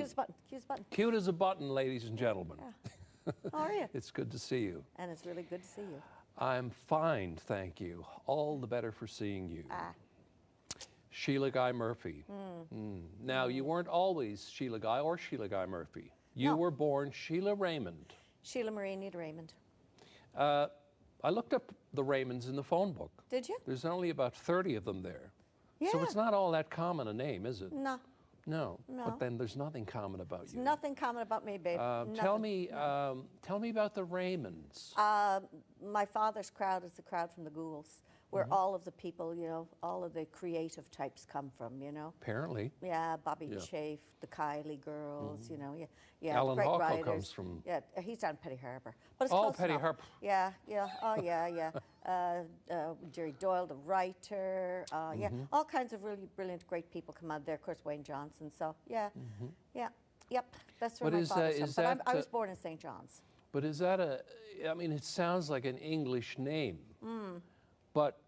as a button. Cute as a button. Cute as a button, ladies and gentlemen. Yeah. How are you? It's good to see you. And it's really good to see you. I'm fine, thank you. All the better for seeing you. Sheilagh Guy Murphy. Now, you weren't always Sheilagh Guy or Sheilagh Guy Murphy. You were born Sheila Raymond. Sheila Marie Need Raymond. I looked up the Raymonds in the phone book. Did you? There's only about 30 of them there. Yeah. So it's not all that common a name, is it? No. No. No. But then there's nothing common about There's you. nothing common about me, babe. Tell me about the Raymonds. My father's crowd is the crowd from the Ghouls, where all of the people, you know, all of the creative types come from, you know. Apparently. Yeah, Bobby Chafe, the Kylie girls, you know, yeah. Alan great Hawco writers. comes from... Yeah, he's down Petty Harbour. But it's Oh, close Petty enough. Harbour. Yeah, oh yeah. Jerry Doyle, the writer, all kinds of really brilliant, great people come out there. Of course, Wayne Johnson. So yep. That's where my father's from. But I was born in St. John's. But is that I mean, it sounds like an English name, but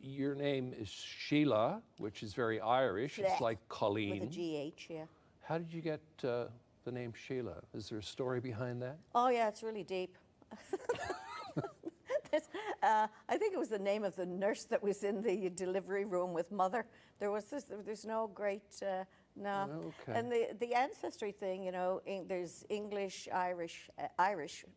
your name is Sheila, which is very Irish. It's like Colleen. With a G-H, yeah. How did you get the name Sheila? Is there a story behind that? Oh, yeah, it's really deep. I think it was the name of the nurse that was in the delivery room with Mother. There's no great, no. Okay. And the ancestry thing, you know, there's English, Irish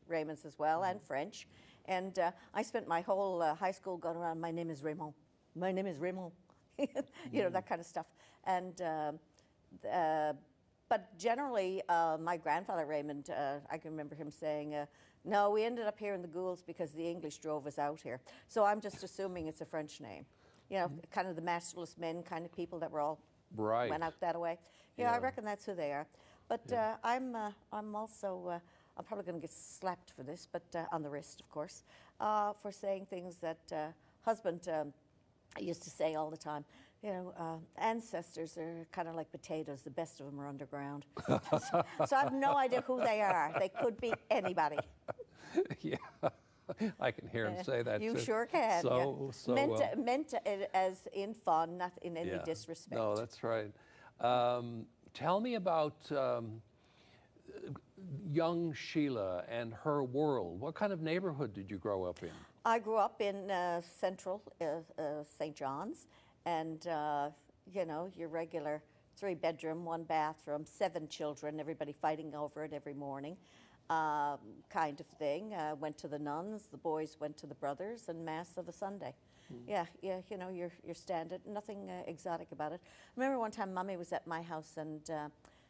Raymonds as well, and French. And I spent my whole high school going around, my name is Raymond. My name is Raymond. You know, that kind of stuff. And, but generally, my grandfather Raymond, I can remember him saying, no, we ended up here in the Ghouls because the English drove us out here. So I'm just assuming it's a French name. You know, kind of the masterless men kind of people that were all went out that way. Yeah, I reckon that's who they are. But I'm also, I'm probably going to get slapped for this, but on the wrist, of course, for saying things that husband used to say all the time. You know, ancestors are kind of like potatoes. The best of them are underground. So I have no idea who they are. They could be anybody. Yeah, I can hear him say that You too. sure can. So meant as in fun, not in any disrespect. No, that's right. Tell me about young Sheila and her world. What kind of neighborhood did you grow up in? I grew up in central St. John's. And, you know, your regular 3-bedroom, 1-bathroom, 7 children, everybody fighting over it every morning kind of thing. Went to the nuns, the boys went to the brothers, and Mass of a Sunday. Yeah, you know, your standard, nothing exotic about it. I remember one time Mommy was at my house and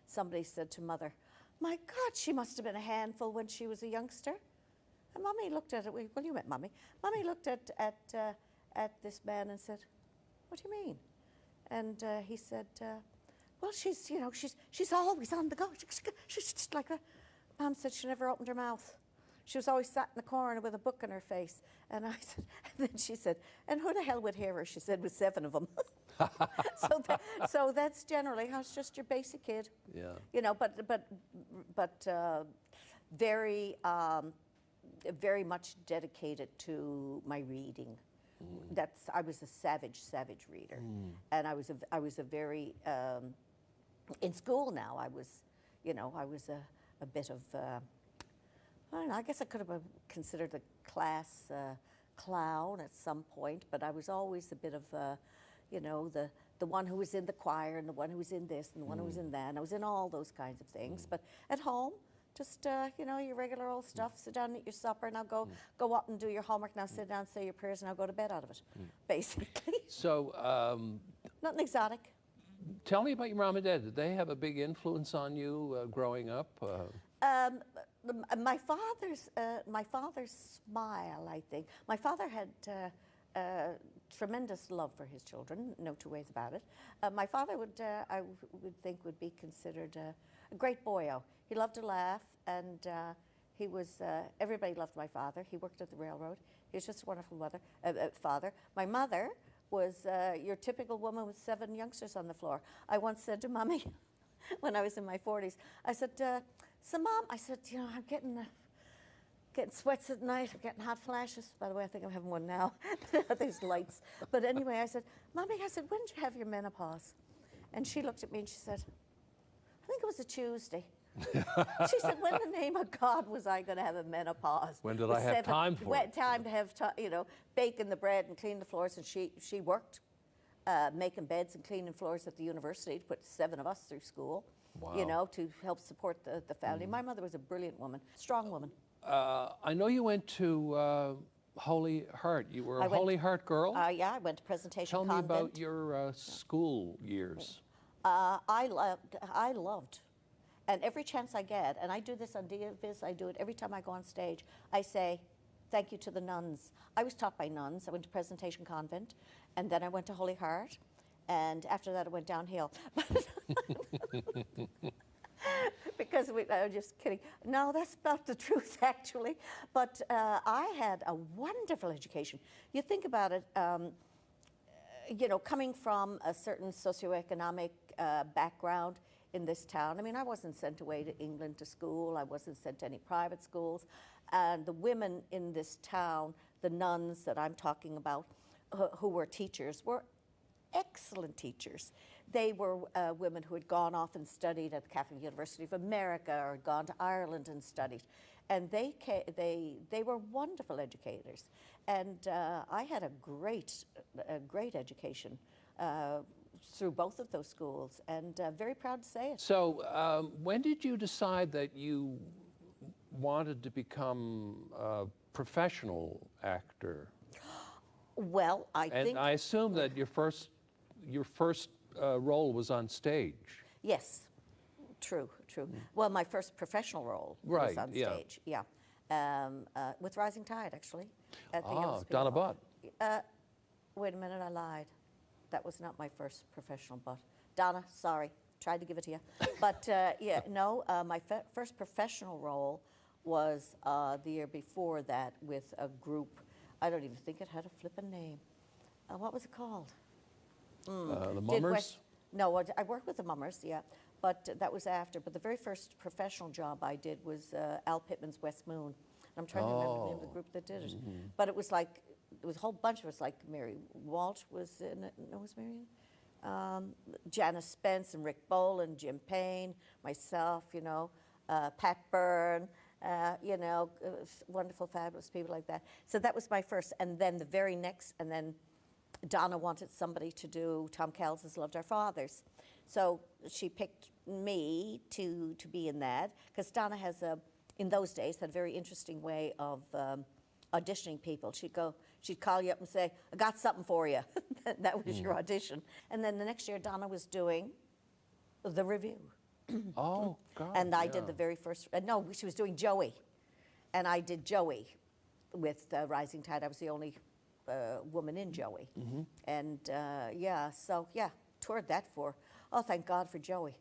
somebody said to Mother, my God, she must have been a handful when she was a youngster. And Mommy looked at it, well, you met Mommy. Mommy looked at this man and said, what do you mean? And he said, well, she's, you know, she's always on the go. She's just like that. Mom said she never opened her mouth. She was always sat in the corner with a book in her face. And I said, and then she said, and who the hell would hear her? She said, with 7 of them. So that's generally how it's just your basic kid. Yeah. You know, but very, very much dedicated to my reading. I was a savage reader, and I was a very in school. Now I was, you know, I was a bit of I don't know. I guess I could have been considered a class clown at some point, but I was always a bit of you know, the one who was in the choir and the one who was in this and the one who was in that. And I was in all those kinds of things, but at home. Just, you know, your regular old stuff. Sit down and eat your supper. Now go up and do your homework. Now sit down, say your prayers, and now go to bed out of it, basically. So, nothing exotic. Tell me about your mom and dad. Did they have a big influence on you growing up? My father's smile, I think. My father had tremendous love for his children, no 2 ways about it. My father I would think, would be considered a great boyo. He loved to laugh, and he was, everybody loved my father. He worked at the railroad. He was just a wonderful father. My mother was your typical woman with 7 youngsters on the floor. I once said to Mommy, when I was in my 40s, I said, so Mom, I said, you know, I'm getting sweats at night, I'm getting hot flashes. By the way, I think I'm having one now. There's lights. But anyway, I said, Mommy, I said, when did you have your menopause? And she looked at me and she said, I think think it was a Tuesday. She said, when in the name of God was I going to have a menopause? When did I have time for it? Time to have, baking the bread and clean the floors. And she worked making beds and cleaning floors at the university to put 7 of us through school, Wow. to help support the family. My mother was a brilliant woman, strong woman. I know you went to Holy Heart. You were a Holy Heart girl? Yeah, I went to Presentation Tell Convent. me about your school years. I loved, and every chance I get, and I do this on Diavis, I do it every time I go on stage, I say, thank you to the nuns. I was taught by nuns. I went to Presentation Convent, and then I went to Holy Heart, and after that it went downhill. Because I was just kidding. No, that's not the truth, actually. But I had a wonderful education. You think about it, coming from a certain socioeconomic background in this town. I mean, I wasn't sent away to England to school. I wasn't sent to any private schools. And the women in this town, the nuns that I'm talking about, who were teachers, were excellent teachers. They were women who had gone off and studied at the Catholic University of America or had gone to Ireland and studied. And they were wonderful educators. And I had a great education through both of those schools, and very proud to say it. So when did you decide that you wanted to become a professional actor? Well, I think... And I assume that your first role was on stage. Yes, true. Well, my first professional role was on stage, yeah. With Rising Tide, actually. At the Donna Butt. Wait a minute, I lied. That was not my first professional butt. Donna, sorry, tried to give it to you. But my first professional role was the year before that with a group. I don't even think it had a flippin' name. What was it called? The Mummers? No, I worked with the Mummers, yeah, but that was after. But the very first professional job I did was Al Pittman's West Moon. I'm trying to remember the name of the group that did it. But it was like, there was a whole bunch of us, like Mary Walsh was in it. No, was Mary in? Janice Spence and Rick Boland, Jim Payne, myself, Pat Byrne, wonderful, fabulous people like that. So that was my first. And then the very next, and then Donna wanted somebody to do Tom Cowles' Loved Our Fathers. So she picked me to be in that, because Donna has in those days, had a very interesting way of auditioning people. She'd call you up and say, I got something for you. That was your audition. And then the next year, Donna was doing The Review. Oh, God. And I did the very first, no, she was doing Joey. And I did Joey with Rising Tide. I was the only woman in Joey. And toured that for, thank God for Joey.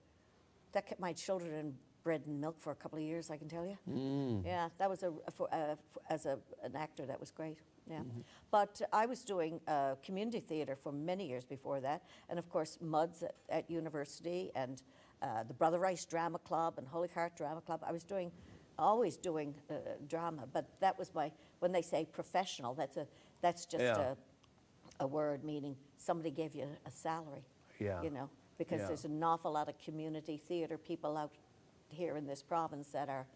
That kept my children in bread and milk for a couple of years, I can tell you. Yeah, that was as an actor, that was great. Yeah, but I was doing community theater for many years before that, and of course MUDS at university, and the Brother Rice Drama Club and Holy Heart Drama Club. I was always doing drama, but that was when they say professional, that's just a word meaning somebody gave you a salary. Yeah. Because there's an awful lot of community theater people out here in this province that are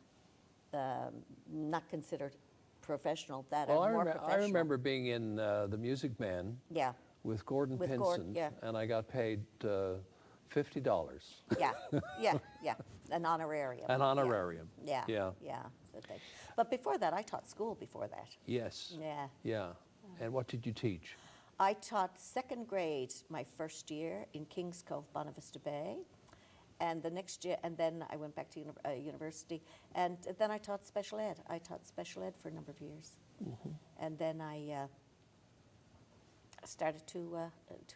not considered professional, that are more professional. I remember being in The Music Man with Gordon Pinson, and I got paid $50. Yeah, an honorarium. An honorarium. Yeah. But before that, I taught school before that. Yes. Yeah. And what did you teach? I taught second grade my first year in Kings Cove, Bonavista Bay. And the next year, and then I went back to university, and then I taught special ed. I taught special ed for a number of years, and then I started to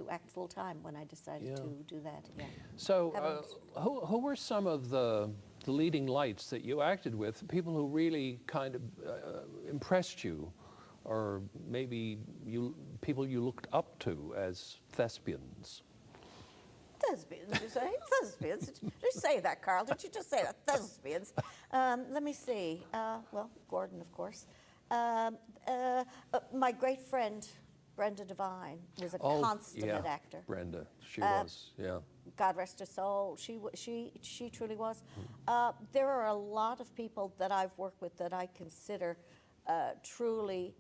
act full time when I decided to do that. Yeah. So, who were some of the leading lights that you acted with? People who really kind of impressed you, or maybe people you looked up to as thespians? Thespians, you say? Thespians. Did you say that, Carl? Did you just say that? Thespians. Let me see. Well, Gordon, of course. My great friend, Brenda Devine, was a consummate actor. Brenda. She was, God rest her soul. She truly was. There are a lot of people that I've worked with that I consider truly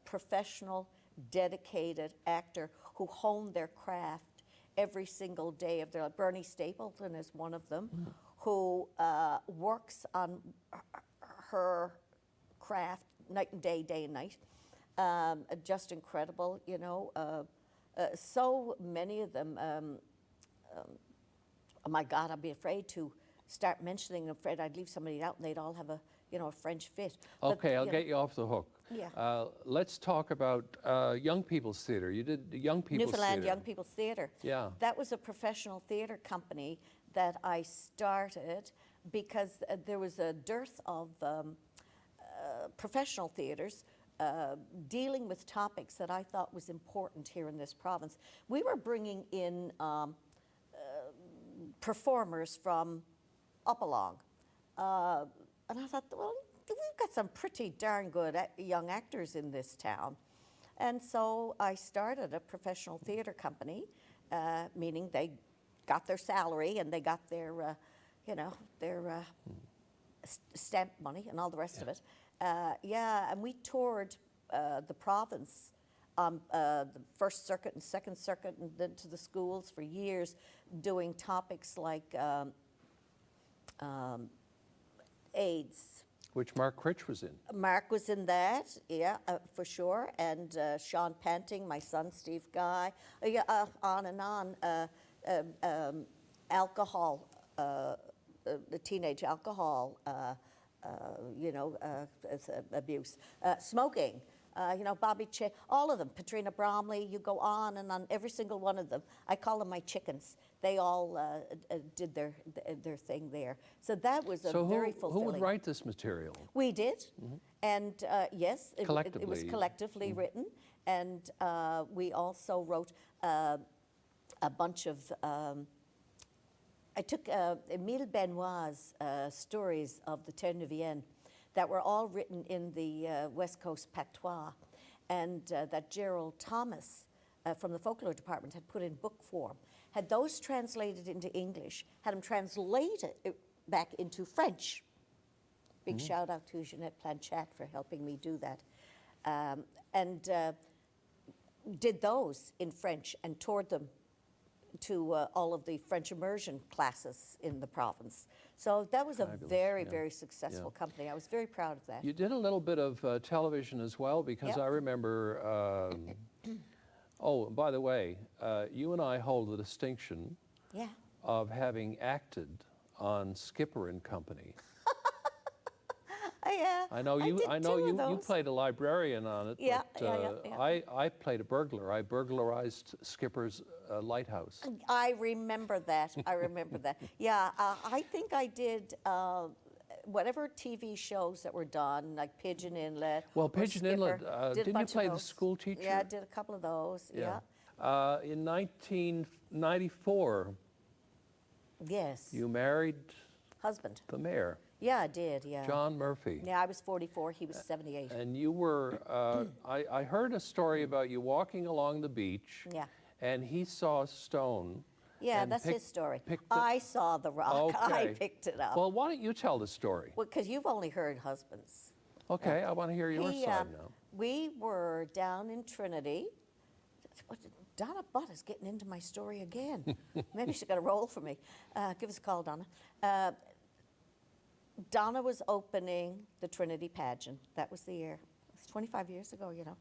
professional, dedicated actor who hone their craft every single day of their life. Bernie Stapleton is one of them, who works on her craft night and day, day and night. Just incredible, you know. So many of them. Oh my God, I'd be afraid to start mentioning. I'm afraid I'd leave somebody out, and they'd all have a, you know, a French fit. Okay, I'll get you off the hook. Yeah. Let's talk about Young People's Theatre. You did Young People's Newfoundland Theatre. Young People's Theatre. Yeah. That was a professional theatre company that I started because there was a dearth of professional theatres dealing with topics that I thought was important here in this province. We were bringing in performers from up along. And I thought, well, we've got some pretty darn good young actors in this town. And so I started a professional theatre company, meaning they got their salary and they got their, you know, their stamp money and all the rest of it. Yeah, and we toured the province, the First Circuit and Second Circuit, and then to the schools for years, doing topics like AIDS. Which Mark Critch was in. Mark was in that, yeah, for sure, and Sean Panting, my son Steve Guy, yeah, on and on. Alcohol, the teenage alcohol, you know, abuse, smoking. You know, Bobby all of them, Patrina Bromley, you go on and on, every single one of them. I call them my chickens. They all did their thing there. So that was very fulfilling. Who would write this material? We did, and yes, it was Collectively. collectively written. And we also wrote a bunch of, I took Émile Benoit's stories of the Terre Neuvienne that were all written in the West Coast patois, and that Gerald Thomas from the folklore department had put in book form, had those translated into English, had them translated back into French. Big shout out to Jeanette Planchat for helping me do that. And did those in French and toured them to all of the French immersion classes in the province. So that was Fabulous, a very, yeah. very successful company. I was very proud of that. You did a little bit of television as well, because Yep. I remember, oh, by the way, you and I hold the distinction Yeah. of having acted on Skipper and Company. Yeah. I know you. did I know two of you. You those. played a librarian on it. Yeah, but, yeah. I played a burglar. I burglarized Skipper's lighthouse. I remember that. I remember that. Yeah, I think I did whatever TV shows that were done, like Pigeon Inlet. Well, or Pigeon Skipper. Inlet, Did a didn't you bunch of play the those. school teacher? Yeah, I did a couple of those. Yeah. In 1994, Yes. you married Husband. the mayor, Yeah, I did. Yeah. John Murphy. Yeah, I was 44. He was 78. And you were, I heard a story about you walking along the beach, Yeah. and he saw a stone. Yeah, and that's his story. picked it- I saw the rock. I Okay. picked it up. Well, why don't you tell the story? Because you've only heard husbands. Okay, I want to hear your He, side now. We were down in Trinity. Donna Butt is getting into my story again. Maybe she's got a role for me. Give us a call, Donna. Donna was opening the Trinity pageant. That was the year. It was 25 years ago, you know.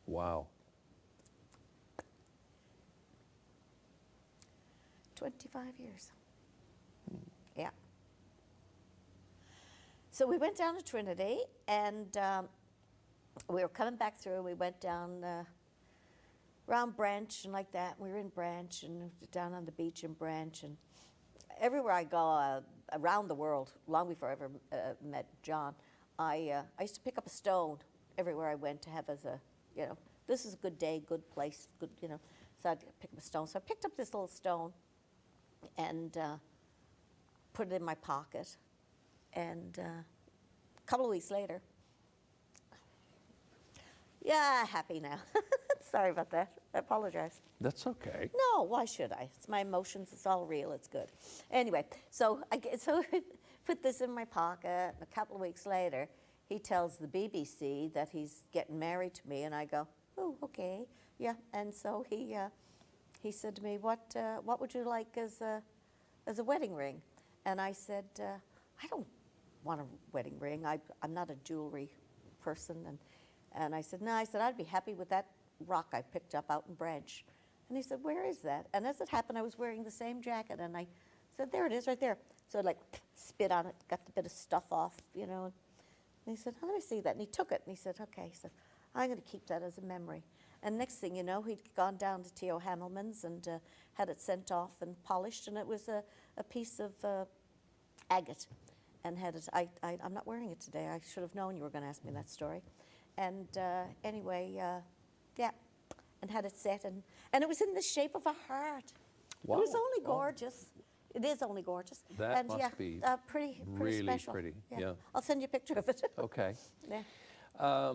Wow. 25 years. Yeah. So we went down to Trinity, and we were coming back through. We went down around Branch and like that. We were in Branch and down on the beach in Branch. And everywhere I go around the world, long before I ever met John, I used to pick up a stone everywhere I went to have as a, you know, this is a good day, good place, good, you know. So I'd pick up a stone. So I picked up this little stone and put it in my pocket. And a couple of weeks later, yeah, happy now. sorry about that. I apologize. That's okay. No, why should I? It's my emotions. It's all real. It's good. Anyway, so I put this in my pocket. And a couple of weeks later, he tells the BBC that he's getting married to me, and I go, oh, okay, yeah. And so he said to me, what would you like as a wedding ring? And I said, I don't want a wedding ring. I'm not a jewelry person. And I said, no. I said, I'd be happy with that rock I picked up out in Bredge. And he said, where is that? And as it happened, I was wearing the same jacket, and I said, there it is, right there. So I spit on it, got the bit of stuff off, you know. And he said, oh, let me see that. And he took it, and he said, okay. He said, I'm going to keep that as a memory. And next thing you know, he'd gone down to T.O. Hammelman's and had it sent off and polished, and it was a piece of agate. And had it, I'm not wearing it today. I should have known you were going to ask me that story. And anyway, yeah, and had it set, and it was in the shape of a heart. Wow. It was only gorgeous. It is only gorgeous. That and must yeah, be pretty really special. pretty. Yeah. I'll send you a picture of it. Okay. Yeah.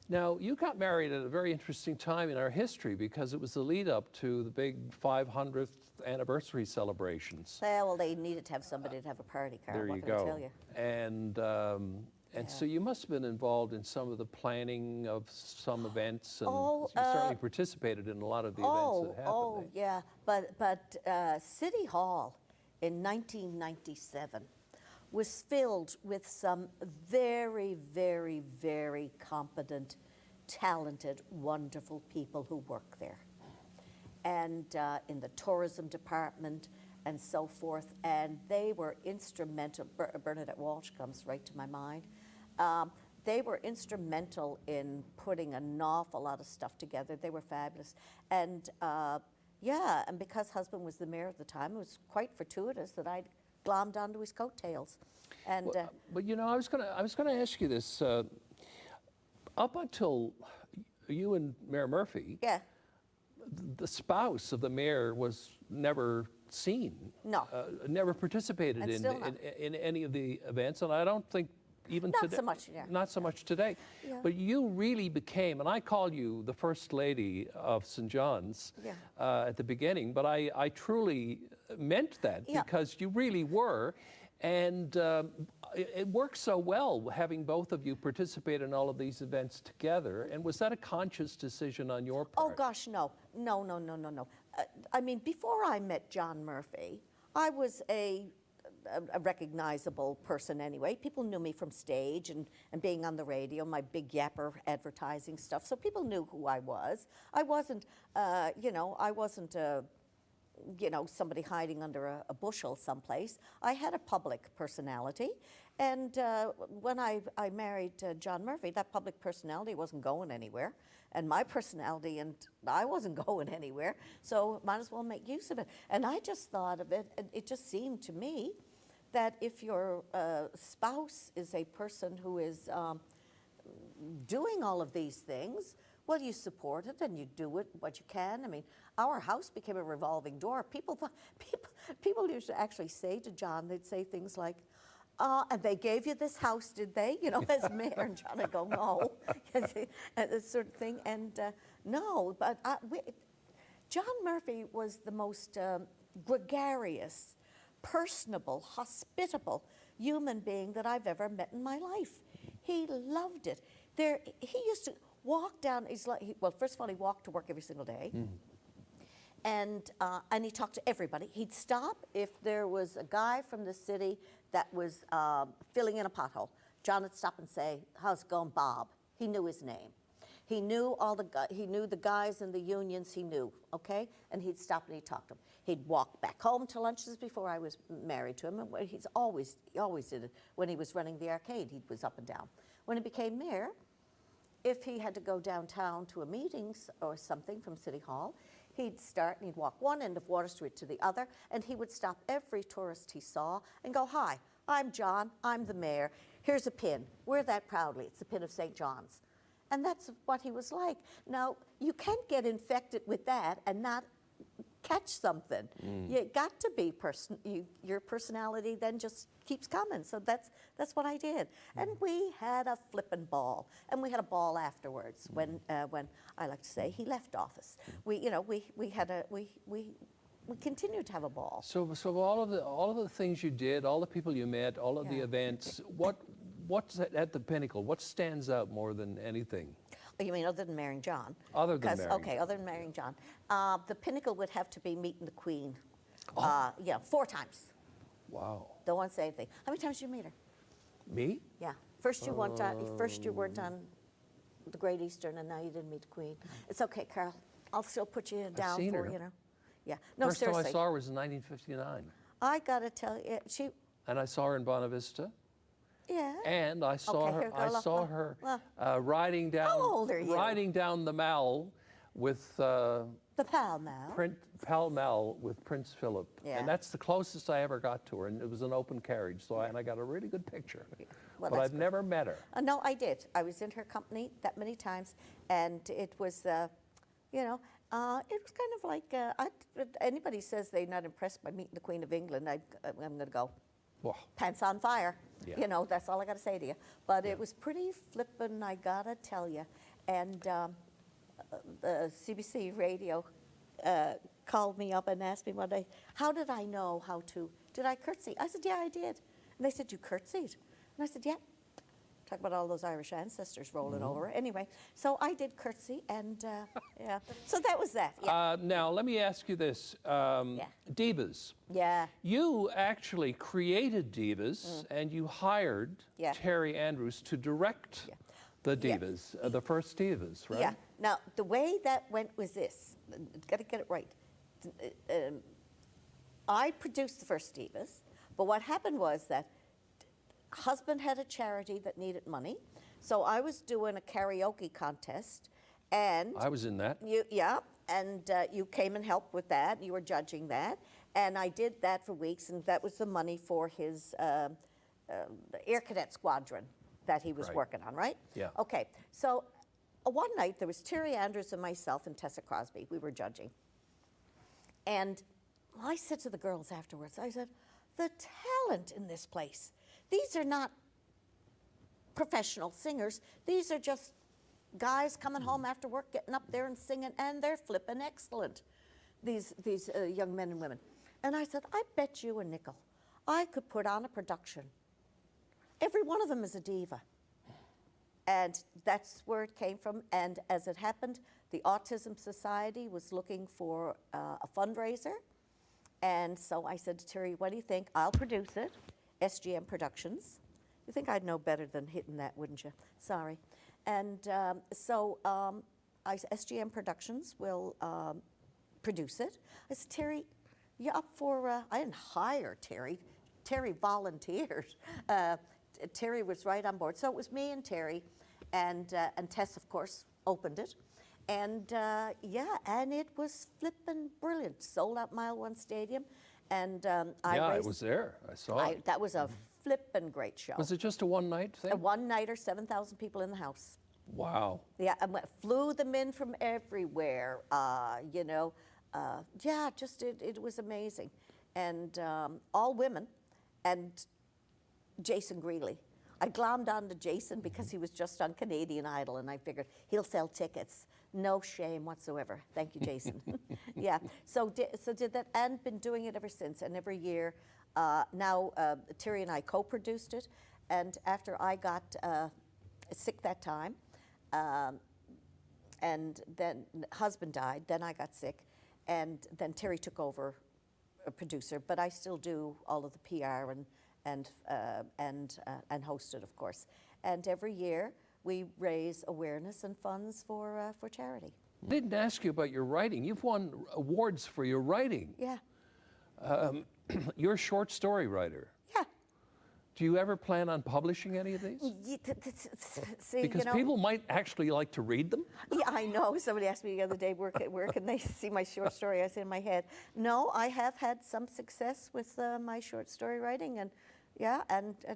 Now, you got married at a very interesting time in our history because it was the lead up to the big 500th anniversary celebrations. Well, they needed to have somebody to have a party, Carl. There what you can I go. tell you? And so you must have been involved in some of the planning of some events, and Oh, you certainly participated in a lot of the events that happened. Oh, yeah. But City Hall in 1997 was filled with some very, very, very competent, talented, wonderful people who work there. And in the tourism department and so forth. And they were instrumental. Bernadette Walsh comes right to my mind. They were instrumental in putting an awful lot of stuff together. They were fabulous. And yeah, and because husband was the mayor at the time, it was quite fortuitous that I'd glommed onto his coattails. And Well, but you know, I was gonna ask you this. Up until you and Mayor Murphy, yeah, the spouse of the mayor was never seen. No. Never participated And still not. in any of the events, and I don't think even Not today. so much, yeah. Not so much today. Yeah. But you really became, and I called you the first lady of St. John's Yeah. at the beginning, but I truly meant that Yeah. because you really were. And it worked so well having both of you participate in all of these events together. And was that a conscious decision on your part? Oh gosh, no. I mean, before I met John Murphy, I was a recognizable person anyway. People knew me from stage and being on the radio, my big yapper advertising stuff. So people knew who I was. I wasn't, somebody hiding under a bushel someplace. I had a public personality. And when I married John Murphy, that public personality wasn't going anywhere. And my personality, and I wasn't going anywhere. So might as well make use of it. And I just thought of it, and it just seemed to me that if your spouse is a person who is doing all of these things, well, you support it and you do it what you can. I mean, our house became a revolving door. People used to actually say to John, they'd say things like, and they gave you this house, did they? You know, as mayor. And John would go, no, and this sort of thing. And no, but John Murphy was the most gregarious, personable, hospitable human being that I've ever met in my life. He loved it. He used to walk down. Well, first of all, he walked to work every single day. And he talked to everybody. He'd stop if there was a guy from the city that was filling in a pothole. John would stop and say, "How's it going, Bob?" He knew his name. He knew he knew the guys in the unions. He knew, okay. And he'd stop and he'd talk to them. He'd walk back home to lunch. This is before I was married to him. And he always did it. When he was running the arcade, he was up and down. When he became mayor, if he had to go downtown to a meeting or something from City Hall, he'd start and he'd walk one end of Water Street to the other, and he would stop every tourist he saw and go, "Hi, I'm John, I'm the mayor. Here's a pin. Wear that proudly. It's the pin of St. John's." And that's what he was like. Now, you can't get infected with that and not catch something. You got to be your personality then just keeps coming. So that's what I did. And we had a flippin' ball, and we had a ball afterwards when I like to say he left office. We continued to have a ball. So all of the things you did, all the people you met, all of the events, what's at the pinnacle? What stands out more than anything? Oh, you mean other than marrying John? Other than marrying Okay, John. other than marrying John. The pinnacle would have to be meeting the Queen. Oh. 4 times. Wow. Don't want to say anything. How many times did you meet her? Me? Yeah. First you weren't on the Great Eastern, and now you didn't meet the Queen. It's okay, Karl. I'll still put you down seen for her. you know. Yeah. No, First seriously. time I saw her was in 1959. I gotta tell you, she. And I saw her in Bonavista. Yeah. And I saw Okay, her. well, Riding down. How old are you? Riding down the Mall with The Pall Mall. Pall Mall with Prince Philip. Yeah. And that's the closest I ever got to her, and it was an open carriage. So I got a really good picture. Well, but that's I've good. never met her. No, I did. I was in her company that many times, and it was, it was kind of like, if anybody says they're not impressed by meeting the Queen of England, I'm going to go, Wow. pants on fire. Yeah. You know, that's all I got to say to you. But it was pretty flippin', I got to tell you. And the CBC radio called me up and asked me how did I know did I curtsy? I said, yeah, I did. And they said, you curtsied? And I said, yeah. Talk about all those Irish ancestors rolling over. Anyway, so I did curtsy, and yeah. So that was that. Yeah. Now, let me ask you this. Divas. Yeah. You actually created Divas, and you hired Yeah. Terry Andrews to direct the Divas, the first Divas, right? Yeah. Now, the way that went was this. Got to get it right. I produced the first Divas, but what happened was that husband had a charity that needed money, so I was doing a karaoke contest, and I was in that. you came and helped with that. You were judging that, and I did that for weeks, and that was the money for his Air Cadet Squadron that he was Right. working on, right? Yeah. Okay, so one night there was Terry Andrews and myself and Tessa Crosby. We were judging, and I said to the girls afterwards, I said, the talent in this place. These are not professional singers. These are just guys coming home after work, getting up there and singing, and they're flipping excellent, these young men and women. And I said, I bet you a nickel I could put on a production. Every one of them is a diva. And that's where it came from. And as it happened, the Autism Society was looking for a fundraiser. And so I said to Terry, what do you think? I'll produce it. SGM Productions. You think I'd know better than hitting that, wouldn't you? Sorry. And SGM Productions will produce it. I said, Terry, you up for, I didn't hire Terry. Terry volunteered. Terry was right on board. So it was me and Terry, and Tess, of course, opened it. And and it was flippin' brilliant. Sold out Mile One Stadium. And I was there. I saw it. That was a flippin' great show. Was it just a one-night thing? A one-nighter, 7,000 people in the house. Wow. Yeah, and flew them in from everywhere, it was amazing. And all women, and Jason Greeley. I glommed onto Jason because he was just on Canadian Idol, and I figured he'll sell tickets. No shame whatsoever. Thank you, Jason. Yeah, so did that, and been doing it ever since. And every year, now Terry and I co-produced it, and after I got sick that time, and then husband died, then I got sick, and then Terry took over a producer, but I still do all of the PR and host it, of course. And every year we raise awareness and funds for charity. I didn't ask you about your writing. You've won awards for your writing. Yeah. You're a short story writer. Yeah. Do you ever plan on publishing any of these? See, Because people might actually like to read them. Yeah, I know. Somebody asked me the other day, where can they see my short story? I said in my head. No, I have had some success with my short story writing, and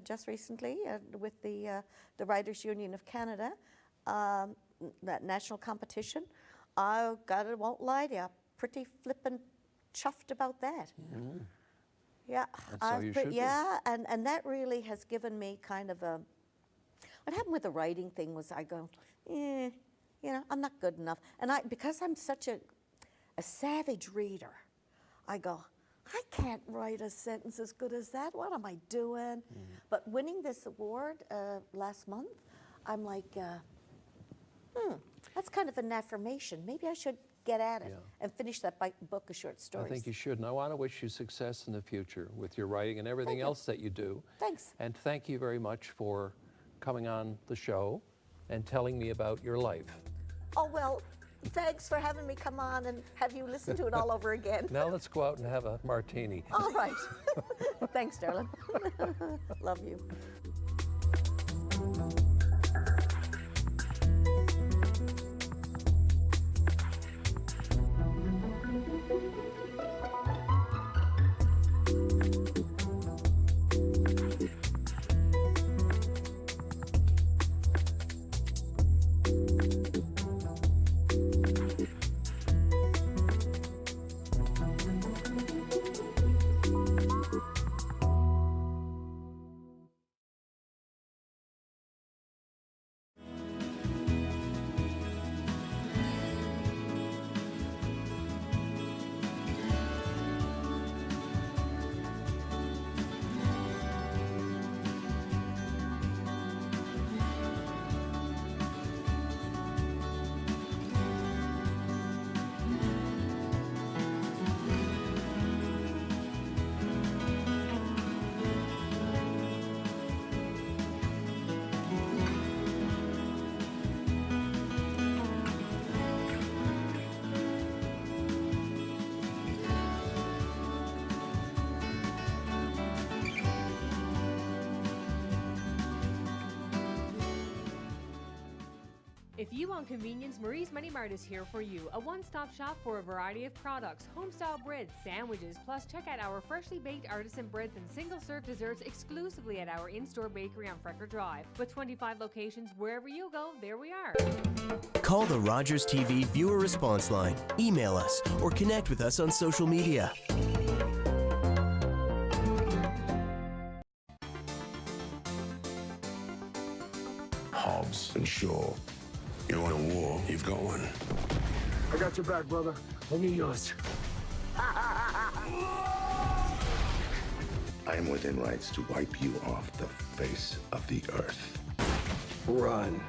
just recently with the Writers Union of Canada, that national competition. I won't lie to you, pretty flippin' chuffed about that. Yeah, That's how you should be. yeah, and that really has given me kind of a. What happened with the writing thing was I go, you know, I'm not good enough, and because I'm such a savage reader, I go, I can't write a sentence as good as that. What am I doing? But winning this award last month, I'm like, that's kind of an affirmation. Maybe I should get at it and finish that book of short stories. I think you should, and I want to wish you success in the future with your writing and everything else that you do. Thanks. And thank you very much for coming on the show and telling me about your life. Oh, well, thanks for having me come on and have you listen to it all over again. Now let's go out and have a martini. All right. Thanks, darling. Love you. If you want convenience, Marie's Mini Mart is here for you. A one-stop shop for a variety of products, home-style breads, sandwiches, plus check out our freshly baked artisan breads and single-serve desserts exclusively at our in-store bakery on Frecker Drive. With 25 locations, wherever you go, there we are. Call the Rogers TV viewer response line, email us, or connect with us on social media. Hobbs and Shaw. You want a war? You've got one. I got your back, brother. Only yours. I am within rights to wipe you off the face of the earth. Run.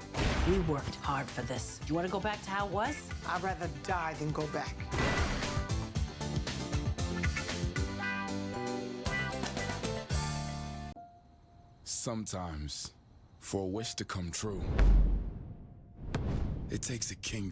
We worked hard for this. Do you want to go back to how it was? I'd rather die than go back. Sometimes, for a wish to come true, it takes a king